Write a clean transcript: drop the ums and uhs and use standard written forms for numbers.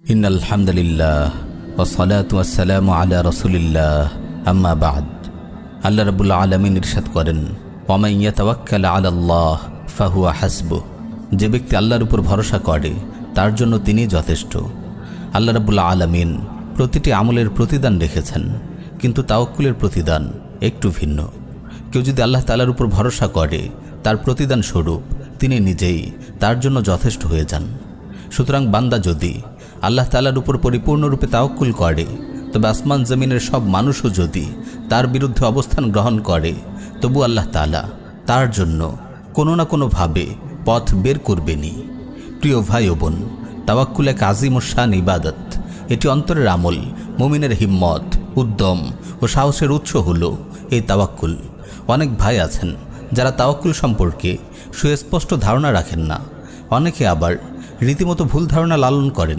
ইন্নাল হামদুলিল্লাহ ওয়াসসালাতু ওয়াসসালামু আলা রাসূলিল্লাহ আম্মা বা'দ। আল্লাহ রাব্বুল আলামিন ইরশাদ করেন, ওয়া মান ইয়াতাওয়াক্কাল আলাল্লাহ ফাহুয়া হাসবুহ। যে ব্যক্তি আল্লাহর উপর ভরসা করে তার জন্য তিনি যথেষ্ট। আল্লাহ রাব্বুল আলামিন প্রতিটি আমলের প্রতিদান রেখেছেন, কিন্তু তাওয়াক্কুলের প্রতিদান একটু ভিন্ন। কেউ যদি আল্লাহ তাআলার উপর ভরসা করে তার প্রতিদান স্বরূপ তিনি নিজেই তার জন্য যথেষ্ট হয়ে যান। সুতরাং বান্দা যদি আল্লাহ তাআলার উপর পরিপূর্ণরূপে তাওয়াক্কুল করে, তবে আসমান জমিনের সব মানুষও যদি তার বিরুদ্ধে অবস্থান গ্রহণ করে, তবু আল্লাহ তাআলা তার জন্য কোনো না কোনোভাবে পথ বের করবেনই। প্রিয় ভাই ও বোন, তাওয়াক্কুল এক আজিম ও শান ইবাদত। এটি অন্তরের আমল। মুমিনের হিম্মত, উদ্যম ও সাহসের উৎস হলো এই তাওয়াক্কুল। অনেক ভাই আছেন যারা তাওয়াক্কুল সম্পর্কে সুস্পষ্ট ধারণা রাখেন না। অনেকে আবার রীতিমতো ভুল ধারণা লালন করেন।